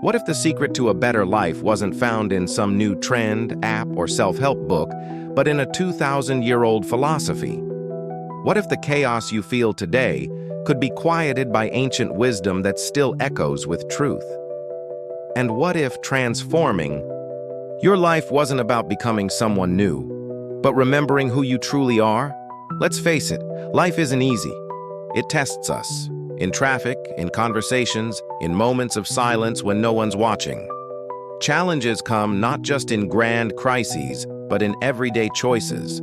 What if the secret to a better life wasn't found in some new trend, app, or self-help book, but in a 2,000-year-old philosophy? What if the chaos you feel today could be quieted by ancient wisdom that still echoes with truth? And what if transforming your life wasn't about becoming someone new, but remembering who you truly are? Let's face it, life isn't easy. It tests us. In traffic, in conversations, in moments of silence when no one's watching. Challenges come not just in grand crises, but in everyday choices.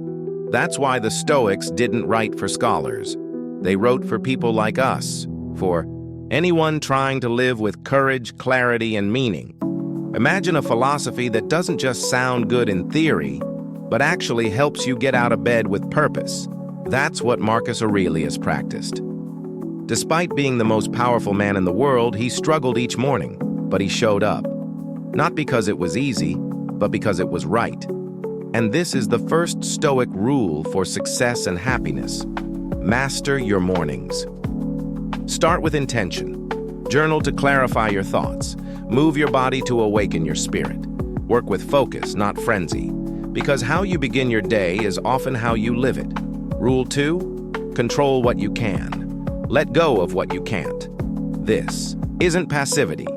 That's why the Stoics didn't write for scholars. They wrote for people like us, for anyone trying to live with courage, clarity, and meaning. Imagine a philosophy that doesn't just sound good in theory, but actually helps you get out of bed with purpose. That's what Marcus Aurelius practiced. Despite being the most powerful man in the world, he struggled each morning, but he showed up. Not because it was easy, but because it was right. And this is the first Stoic rule for success and happiness. Master your mornings. Start with intention. Journal to clarify your thoughts. Move your body to awaken your spirit. Work with focus, not frenzy. Because how you begin your day is often how you live it. Rule 2, control what you can. Let go of what you can't. This isn't passivity.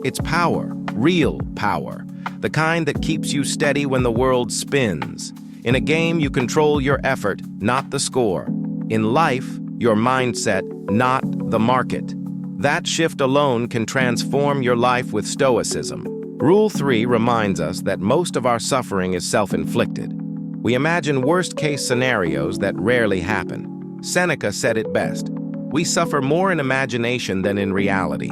It's power, real power, the kind that keeps you steady when the world spins. In a game, you control your effort, not the score. In life, your mindset, not the market. That shift alone can transform your life with Stoicism. Rule 3 reminds us that most of our suffering is self-inflicted. We imagine worst-case scenarios that rarely happen. Seneca said it best. We suffer more in imagination than in reality.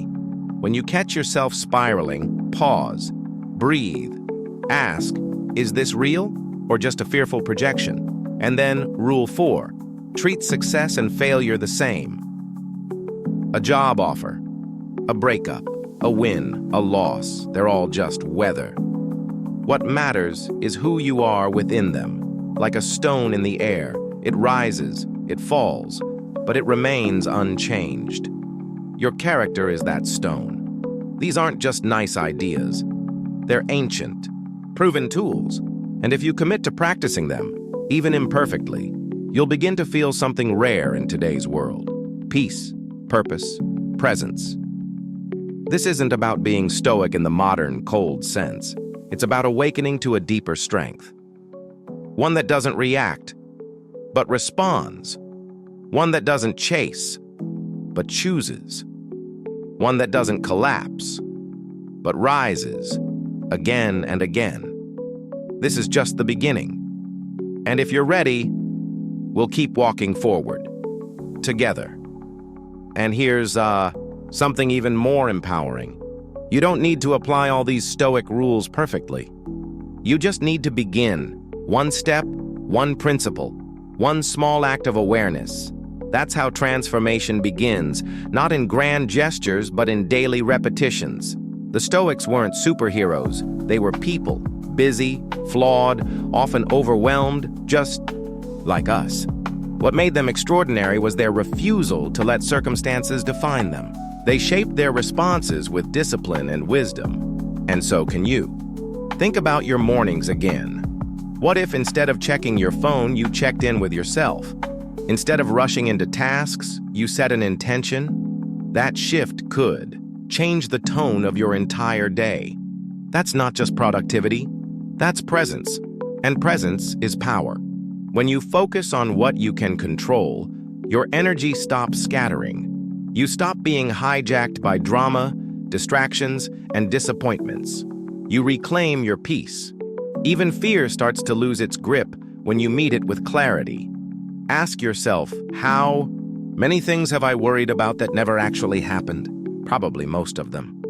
When you catch yourself spiraling, pause, breathe, ask, is this real or just a fearful projection? And then, Rule 4, treat success and failure the same. A job offer, a breakup, a win, a loss, they're all just weather. What matters is who you are within them. Like a stone in the air, it rises, it falls, but it remains unchanged. Your character is that stone. These aren't just nice ideas. They're ancient, proven tools. And if you commit to practicing them, even imperfectly, you'll begin to feel something rare in today's world. Peace, purpose, presence. This isn't about being stoic in the modern, cold sense. It's about awakening to a deeper strength. One that doesn't react, but responds. One that doesn't chase, but chooses. One that doesn't collapse, but rises again and again. This is just the beginning. And if you're ready, we'll keep walking forward, together. And here's something even more empowering. You don't need to apply all these Stoic rules perfectly. You just need to begin. One step, one principle, one small act of awareness. That's how transformation begins, not in grand gestures, but in daily repetitions. The Stoics weren't superheroes. They were people, busy, flawed, often overwhelmed, just like us. What made them extraordinary was their refusal to let circumstances define them. They shaped their responses with discipline and wisdom. And so can you. Think about your mornings again. What if instead of checking your phone, you checked in with yourself? Instead of rushing into tasks, you set an intention? That shift could change the tone of your entire day. That's not just productivity, that's presence. And presence is power. When you focus on what you can control, your energy stops scattering. You stop being hijacked by drama, distractions, and disappointments. You reclaim your peace. Even fear starts to lose its grip when you meet it with clarity. Ask yourself, how many things have I worried about that never actually happened? Probably most of them.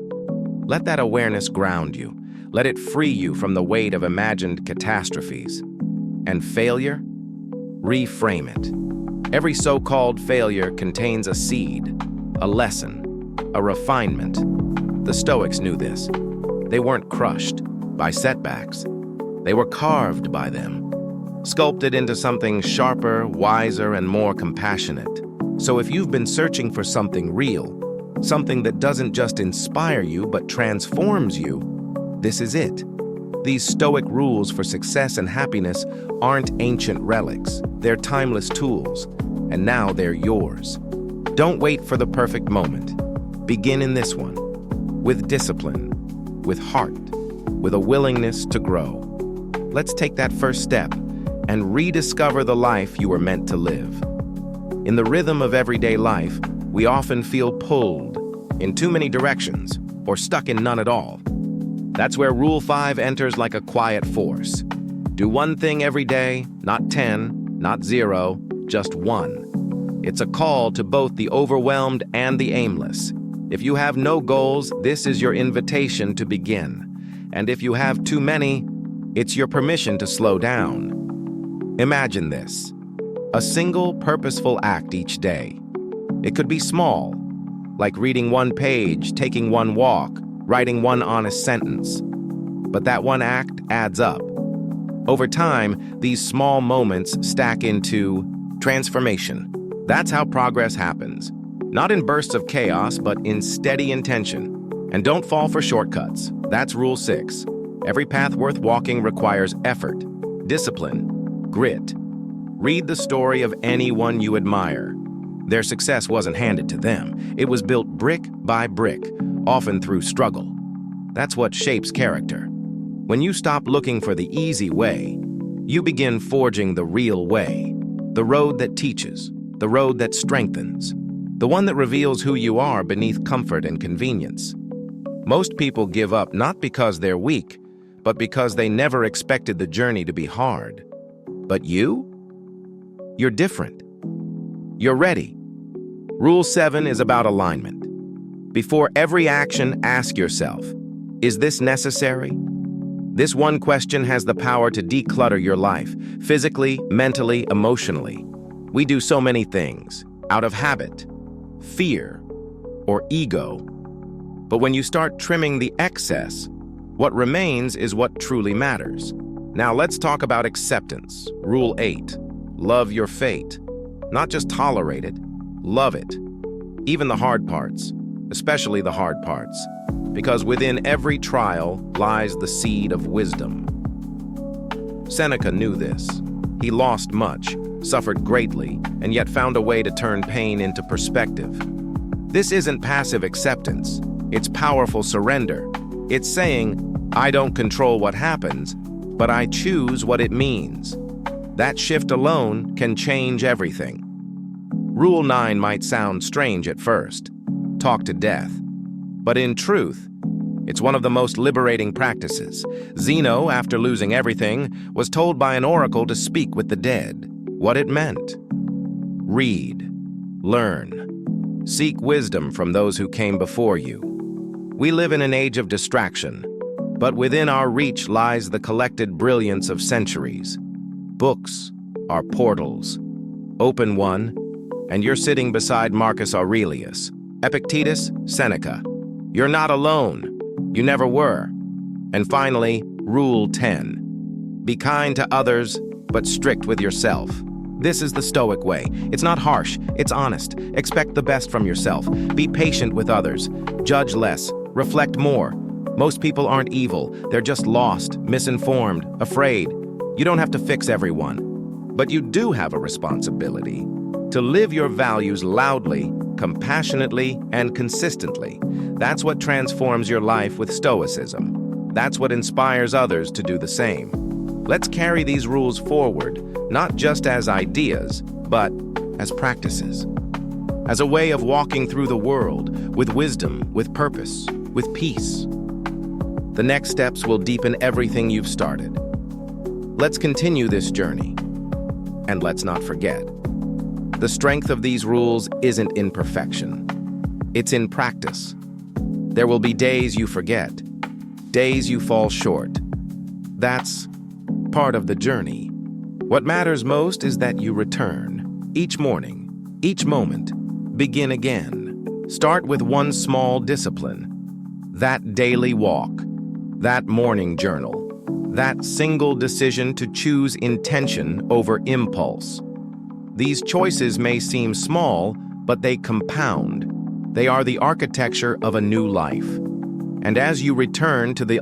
Let that awareness ground you. Let it free you from the weight of imagined catastrophes. And failure? Reframe it. Every so-called failure contains a seed, a lesson, a refinement. The Stoics knew this. They weren't crushed by setbacks. They were carved by them, sculpted into something sharper, wiser, and more compassionate. So if you've been searching for something real, something that doesn't just inspire you but transforms you, this is it. These Stoic rules for success and happiness aren't ancient relics. They're timeless tools, and now they're yours. Don't wait for the perfect moment. Begin in this one, with discipline, with heart, with a willingness to grow. Let's take that first step and rediscover the life you were meant to live. In the rhythm of everyday life, we often feel pulled in too many directions or stuck in none at all. That's where Rule 5 enters like a quiet force. Do one thing every day, not 10, not 0, just 1. It's a call to both the overwhelmed and the aimless. If you have no goals, this is your invitation to begin. And if you have too many, it's your permission to slow down. Imagine this: a single purposeful act each day. It could be small, like reading one page, taking one walk, writing one honest sentence. But that one act adds up. Over time, these small moments stack into transformation. That's how progress happens. Not in bursts of chaos, but in steady intention. And don't fall for shortcuts. That's Rule 6. Every path worth walking requires effort, discipline, grit. Read the story of anyone you admire. Their success wasn't handed to them. It was built brick by brick, often through struggle. That's what shapes character. When you stop looking for the easy way, you begin forging the real way, the road that teaches, the road that strengthens, the one that reveals who you are beneath comfort and convenience. Most people give up not because they're weak, but because they never expected the journey to be hard. But you? You're different. You're ready. Rule 7 is about alignment. Before every action, ask yourself, is this necessary? This one question has the power to declutter your life, physically, mentally, emotionally. We do so many things, out of habit, fear, or ego. But when you start trimming the excess, what remains is what truly matters. Now let's talk about acceptance. Rule 8, love your fate. Not just tolerate it, love it. Even the hard parts, especially the hard parts, because within every trial lies the seed of wisdom. Seneca knew this. He lost much, suffered greatly, and yet found a way to turn pain into perspective. This isn't passive acceptance. It's powerful surrender. It's saying, I don't control what happens, but I choose what it means. That shift alone can change everything. Rule 9 might sound strange at first. Talk to death. But in truth, it's one of the most liberating practices. Zeno, after losing everything, was told by an oracle to speak with the dead. What it meant. Read. Learn. Seek wisdom from those who came before you. We live in an age of distraction, but within our reach lies the collected brilliance of centuries. Books are portals. Open one, and you're sitting beside Marcus Aurelius, Epictetus, Seneca. You're not alone. You never were. And finally, Rule 10. Be kind to others, but strict with yourself. This is the Stoic way. It's not harsh, it's honest. Expect the best from yourself. Be patient with others. Judge less. Reflect more. Most people aren't evil. They're just lost, misinformed, afraid. You don't have to fix everyone. But you do have a responsibility to live your values loudly, compassionately, and consistently. That's what transforms your life with Stoicism. That's what inspires others to do the same. Let's carry these rules forward, not just as ideas, but as practices. As a way of walking through the world with wisdom, with purpose, with peace. The next steps will deepen everything you've started. Let's continue this journey. And let's not forget, the strength of these rules isn't in perfection. It's in practice. There will be days you forget, days you fall short. That's part of the journey. What matters most is that you return. Each morning, each moment, begin again. Start with one small discipline. That daily walk, that morning journal, that single decision to choose intention over impulse. These choices may seem small, but they compound. They are the architecture of a new life. And as you return to the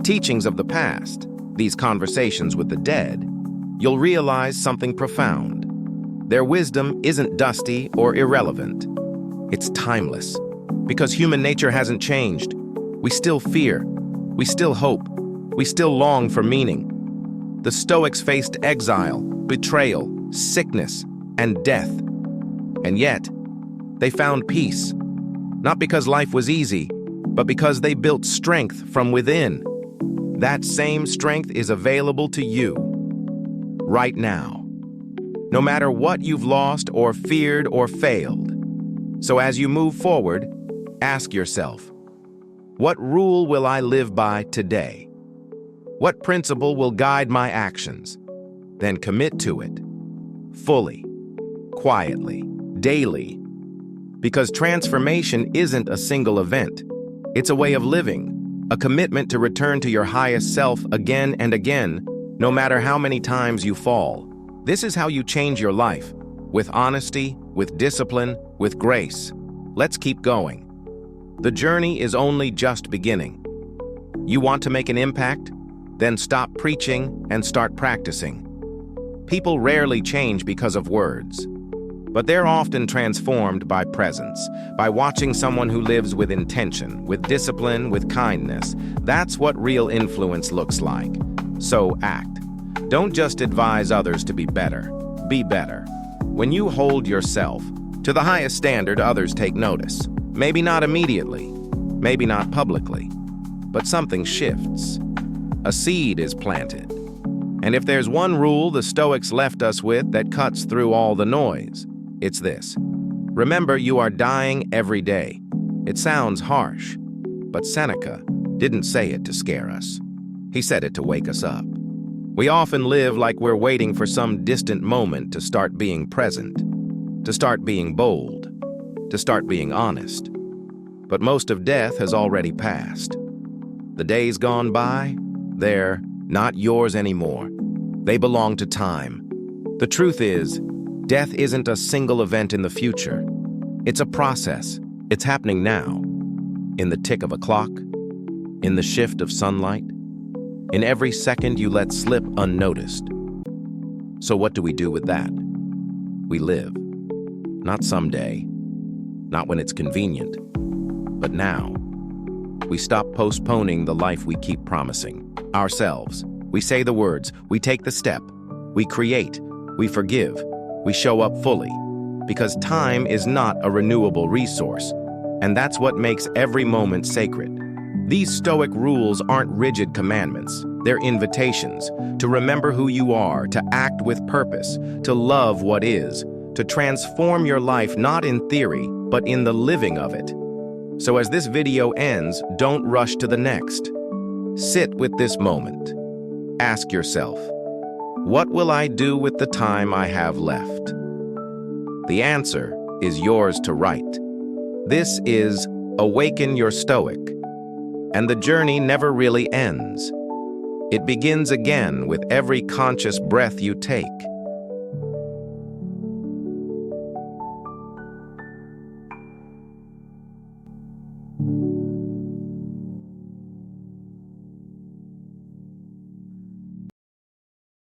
teachings of the past, these conversations with the dead, you'll realize something profound. Their wisdom isn't dusty or irrelevant. It's timeless, because human nature hasn't changed. We still fear, we still hope, we still long for meaning. The Stoics faced exile, betrayal, sickness, and death. And yet, they found peace, not because life was easy, but because they built strength from within. That same strength is available to you right now, no matter what you've lost or feared or failed. So as you move forward, ask yourself, what rule will I live by today? What principle will guide my actions? Then commit to it, fully, quietly, daily. Because transformation isn't a single event. It's a way of living, a commitment to return to your highest self again and again, no matter how many times you fall. This is how you change your life, with honesty, with discipline, with grace. Let's keep going. The journey is only just beginning. You want to make an impact? Then stop preaching and start practicing. People rarely change because of words, but they're often transformed by presence, by watching someone who lives with intention, with discipline, with kindness. That's what real influence looks like. So act. Don't just advise others to be better. Be better. When you hold yourself to the highest standard, others take notice. Maybe not immediately, maybe not publicly, but something shifts. A seed is planted. And if there's one rule the Stoics left us with that cuts through all the noise, it's this. Remember, you are dying every day. It sounds harsh, but Seneca didn't say it to scare us. He said it to wake us up. We often live like we're waiting for some distant moment to start being present, to start being bold, to start being honest. But most of death has already passed. The days gone by, they're not yours anymore. They belong to time. The truth is, death isn't a single event in the future. It's a process. It's happening now. In the tick of a clock, in the shift of sunlight, in every second you let slip unnoticed. So what do we do with that? We live. Not someday, not when it's convenient, but now. We stop postponing the life we keep promising ourselves. We say the words, we take the step, we create, we forgive, we show up fully, because time is not a renewable resource, and that's what makes every moment sacred. These Stoic rules aren't rigid commandments. They're invitations to remember who you are, to act with purpose, to love what is, to transform your life not in theory, but in the living of it. So as this video ends, don't rush to the next. Sit with this moment. Ask yourself, what will I do with the time I have left? The answer is yours to write. This is Awaken Your Stoic, and the journey never really ends. It begins again with every conscious breath you take.